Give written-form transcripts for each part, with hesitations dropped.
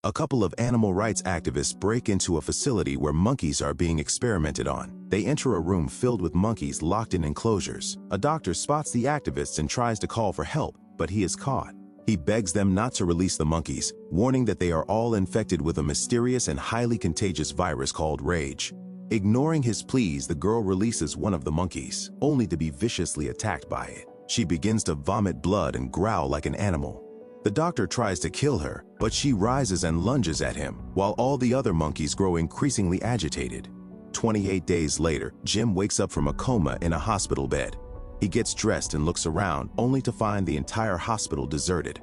A couple of animal rights activists break into a facility where monkeys are being experimented on. They enter a room filled with monkeys locked in enclosures. A doctor spots the activists and tries to call for help, but he is caught. He begs them not to release the monkeys, warning that they are all infected with a mysterious and highly contagious virus called rage. Ignoring his pleas, the girl releases one of the monkeys, only to be viciously attacked by it. She begins to vomit blood and growl like an animal. The doctor tries to kill her, but she rises and lunges at him, while all the other monkeys grow increasingly agitated. 28 days later, Jim wakes up from a coma in a hospital bed. He gets dressed and looks around, only to find the entire hospital deserted.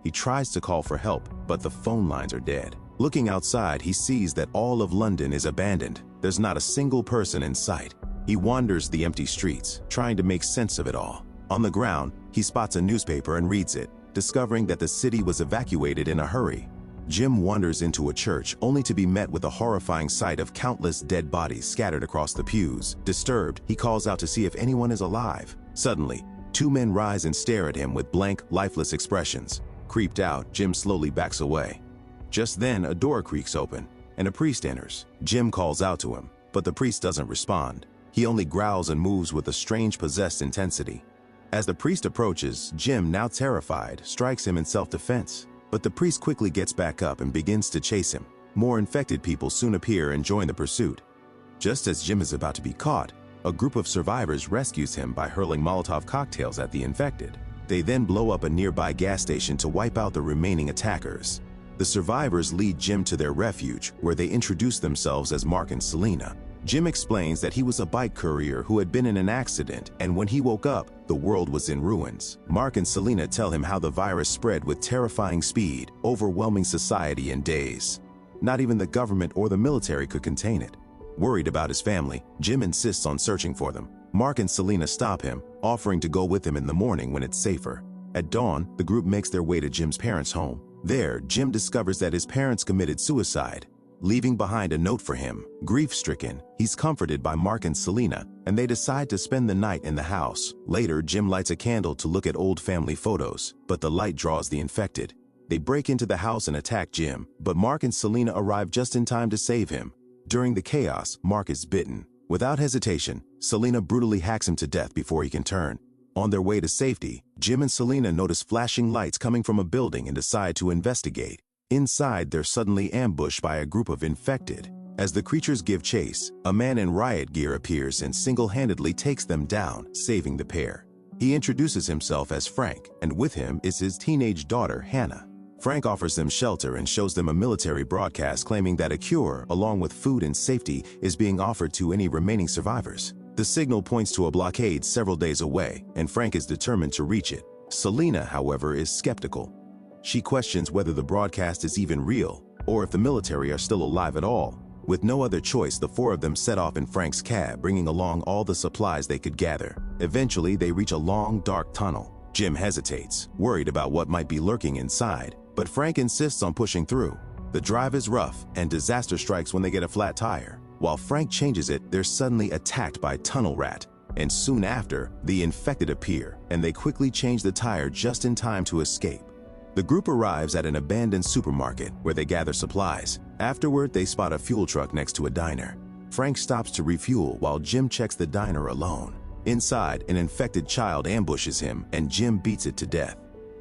He tries to call for help, but the phone lines are dead. Looking outside, he sees that all of London is abandoned. There's not a single person in sight. He wanders the empty streets, trying to make sense of it all. On the ground, he spots a newspaper and reads it, discovering that the city was evacuated in a hurry. Jim wanders into a church, only to be met with a horrifying sight of countless dead bodies scattered across the pews. Disturbed, he calls out to see if anyone is alive. Suddenly, two men rise and stare at him with blank, lifeless expressions. Creeped out, Jim slowly backs away. Just then, a door creaks open, and a priest enters. Jim calls out to him, but the priest doesn't respond. He only growls and moves with a strange possessed intensity. As the priest approaches, Jim, now terrified, strikes him in self-defense. But the priest quickly gets back up and begins to chase him. More infected people soon appear and join the pursuit. Just as Jim is about to be caught, a group of survivors rescues him by hurling Molotov cocktails at the infected. They then blow up a nearby gas station to wipe out the remaining attackers. The survivors lead Jim to their refuge, where they introduce themselves as Mark and Selena. Jim explains that he was a bike courier who had been in an accident, and when he woke up, the world was in ruins. Mark and Selena tell him how the virus spread with terrifying speed, overwhelming society in days. Not even the government or the military could contain it. Worried about his family, Jim insists on searching for them. Mark and Selena stop him, offering to go with him in the morning when it's safer. At dawn, the group makes their way to Jim's parents' home. There, Jim discovers that his parents committed suicide, leaving behind a note for him. Grief-stricken, he's comforted by Mark and Selena, and they decide to spend the night in the house. Later, Jim lights a candle to look at old family photos, but the light draws the infected. They break into the house and attack Jim, but Mark and Selena arrive just in time to save him. During the chaos, Mark is bitten. Without hesitation, Selena brutally hacks him to death before he can turn. On their way to safety, Jim and Selena notice flashing lights coming from a building and decide to investigate. Inside, they're suddenly ambushed by a group of infected. As the creatures give chase, a man in riot gear appears and single-handedly takes them down, saving the pair. He introduces himself as Frank, and with him is his teenage daughter, Hannah. Frank offers them shelter and shows them a military broadcast claiming that a cure, along with food and safety, is being offered to any remaining survivors. The signal points to a blockade several days away, and Frank is determined to reach it. Selena, however, is skeptical. She questions whether the broadcast is even real, or if the military are still alive at all. With no other choice, the four of them set off in Frank's cab, bringing along all the supplies they could gather. Eventually, they reach a long, dark tunnel. Jim hesitates, worried about what might be lurking inside, but Frank insists on pushing through. The drive is rough, and disaster strikes when they get a flat tire. While Frank changes it, they're suddenly attacked by Tunnel Rat, and soon after, the infected appear, and they quickly change the tire just in time to escape. The group arrives at an abandoned supermarket where they gather supplies. Afterward, they spot a fuel truck next to a diner. Frank stops to refuel while Jim checks the diner alone. Inside, an infected child ambushes him, and Jim beats it to death.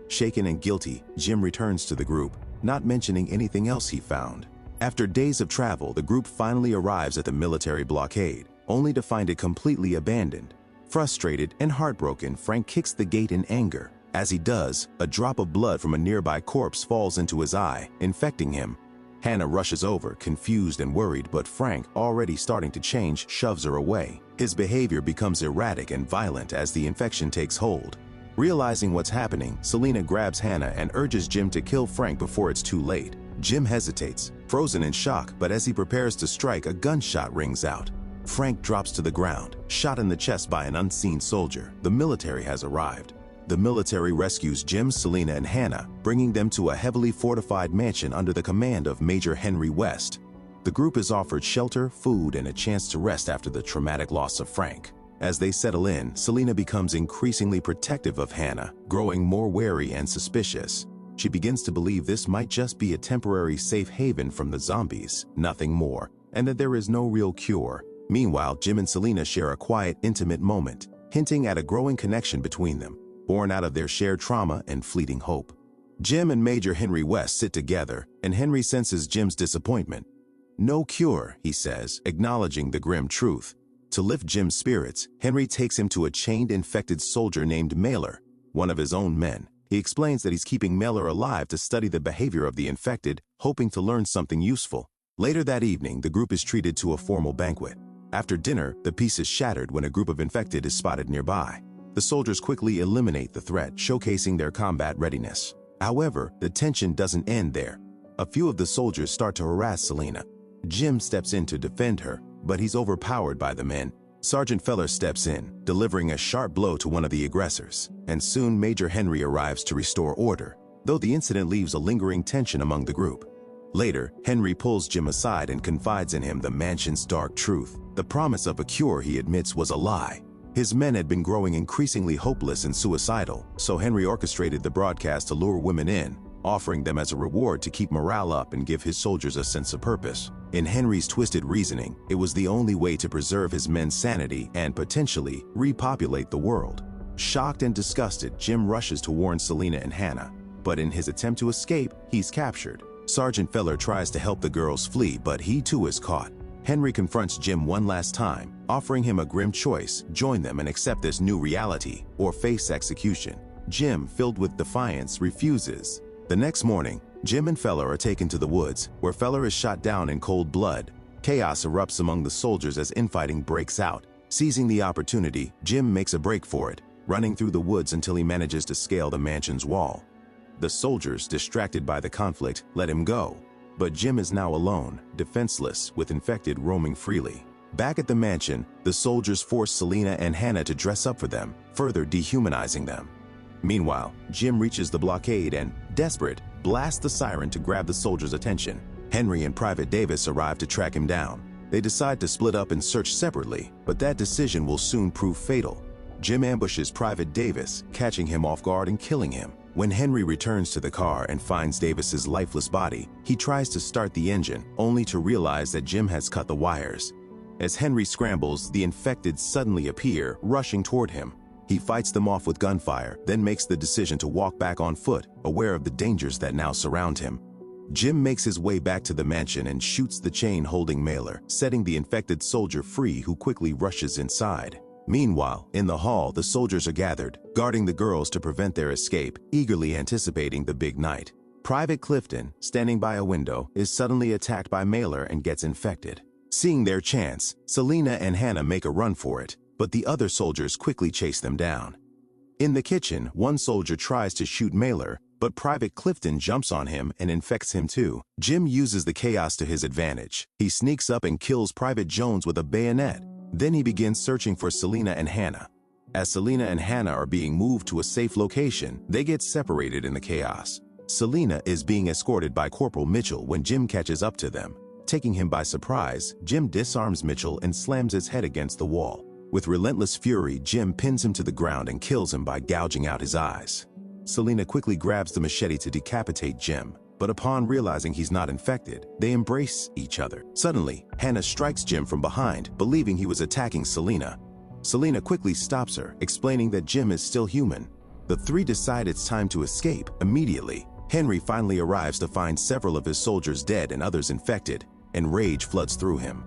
Shaken and guilty, Jim returns to the group, not mentioning anything else he found. After days of travel, the group finally arrives at the military blockade, only to find it completely abandoned. Frustrated and heartbroken, Frank kicks the gate in anger. As he does, a drop of blood from a nearby corpse falls into his eye, infecting him. Hannah rushes over, confused and worried, but Frank, already starting to change, shoves her away. His behavior becomes erratic and violent as the infection takes hold. Realizing what's happening, Selena grabs Hannah and urges Jim to kill Frank before it's too late. Jim hesitates, frozen in shock, but as he prepares to strike, a gunshot rings out. Frank drops to the ground, shot in the chest by an unseen soldier. The military has arrived. The military rescues Jim, Selena, and Hannah, bringing them to a heavily fortified mansion under the command of Major Henry West. The group is offered shelter, food, and a chance to rest after the traumatic loss of Frank. As they settle in, Selena becomes increasingly protective of Hannah, growing more wary and suspicious. She begins to believe this might just be a temporary safe haven from the zombies, nothing more, and that there is no real cure. Meanwhile, Jim and Selena share a quiet, intimate moment, hinting at a growing connection between them, born out of their shared trauma and fleeting hope. Jim and Major Henry West sit together, and Henry senses Jim's disappointment. "No cure," he says, acknowledging the grim truth. To lift Jim's spirits, Henry takes him to a chained infected soldier named Mailer, one of his own men. He explains that he's keeping Mailer alive to study the behavior of the infected, hoping to learn something useful. Later that evening, the group is treated to a formal banquet. After dinner, the peace is shattered when a group of infected is spotted nearby. The soldiers quickly eliminate the threat, showcasing their combat readiness. However, the tension doesn't end there. A few of the soldiers start to harass Selena. Jim steps in to defend her, but he's overpowered by the men. Sergeant Feller steps in, delivering a sharp blow to one of the aggressors, and soon Major Henry arrives to restore order, though the incident leaves a lingering tension among the group. Later, Henry pulls Jim aside and confides in him the mansion's dark truth. The promise of a cure, he admits, was a lie. His men had been growing increasingly hopeless and suicidal, so Henry orchestrated the broadcast to lure women in, offering them as a reward to keep morale up and give his soldiers a sense of purpose. In Henry's twisted reasoning, it was the only way to preserve his men's sanity and potentially repopulate the world. Shocked and disgusted, Jim rushes to warn Selena and Hannah, but in his attempt to escape, he's captured. Sergeant Feller tries to help the girls flee, but he too is caught. Henry confronts Jim one last time, offering him a grim choice: join them and accept this new reality, or face execution. Jim, filled with defiance, refuses. The next morning, Jim and Feller are taken to the woods, where Feller is shot down in cold blood. Chaos erupts among the soldiers as infighting breaks out. Seizing the opportunity, Jim makes a break for it, running through the woods until he manages to scale the mansion's wall. The soldiers, distracted by the conflict, let him go. But Jim is now alone, defenseless, with infected roaming freely. Back at the mansion, the soldiers force Selena and Hannah to dress up for them, further dehumanizing them. Meanwhile, Jim reaches the blockade and, desperate, blasts the siren to grab the soldiers' attention. Henry and Private Davis arrive to track him down. They decide to split up and search separately, but that decision will soon prove fatal. Jim ambushes Private Davis, catching him off guard and killing him. When Henry returns to the car and finds Davis's lifeless body, he tries to start the engine, only to realize that Jim has cut the wires. As Henry scrambles, the infected suddenly appear, rushing toward him. He fights them off with gunfire, then makes the decision to walk back on foot, aware of the dangers that now surround him. Jim makes his way back to the mansion and shoots the chain holding Mailer, setting the infected soldier free, who quickly rushes inside. Meanwhile, in the hall, the soldiers are gathered, guarding the girls to prevent their escape, eagerly anticipating the big night. Private Clifton, standing by a window, is suddenly attacked by Mailer and gets infected. Seeing their chance, Selena and Hannah make a run for it, but the other soldiers quickly chase them down. In the kitchen, one soldier tries to shoot Mailer, but Private Clifton jumps on him and infects him too. Jim uses the chaos to his advantage. He sneaks up and kills Private Jones with a bayonet. Then he begins searching for Selena and Hannah. As Selena and Hannah are being moved to a safe location, they get separated in the chaos. Selena is being escorted by Corporal Mitchell when Jim catches up to them. Taking him by surprise, Jim disarms Mitchell and slams his head against the wall. With relentless fury, Jim pins him to the ground and kills him by gouging out his eyes. Selena quickly grabs the machete to decapitate Jim, but upon realizing he's not infected, they embrace each other. Suddenly, Hannah strikes Jim from behind, believing he was attacking Selena. Selena quickly stops her, explaining that Jim is still human. The three decide it's time to escape immediately. Henry finally arrives to find several of his soldiers dead and others infected, and rage floods through him.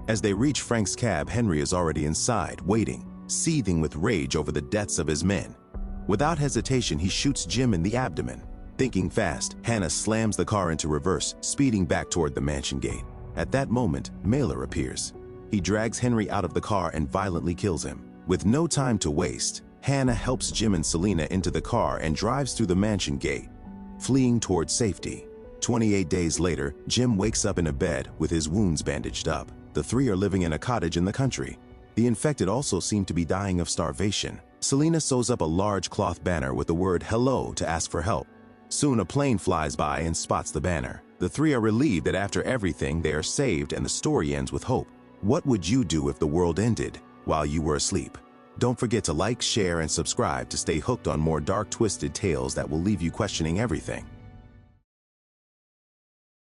As they reach Frank's cab, Henry is already inside, waiting, seething with rage over the deaths of his men. Without hesitation, he shoots Jim in the abdomen. Thinking fast, Hannah slams the car into reverse, speeding back toward the mansion gate. At that moment, Mailer appears. He drags Henry out of the car and violently kills him. With no time to waste, Hannah helps Jim and Selena into the car and drives through the mansion gate, fleeing toward safety. 28 days later, Jim wakes up in a bed with his wounds bandaged up. The three are living in a cottage in the country. The infected also seem to be dying of starvation. Selena sews up a large cloth banner with the word "hello" to ask for help. Soon a plane flies by and spots the banner. The three are relieved that after everything they are saved, and the story ends with hope. What would you do if the world ended while you were asleep? Don't forget to like, share, and subscribe to stay hooked on more dark, twisted tales that will leave you questioning everything.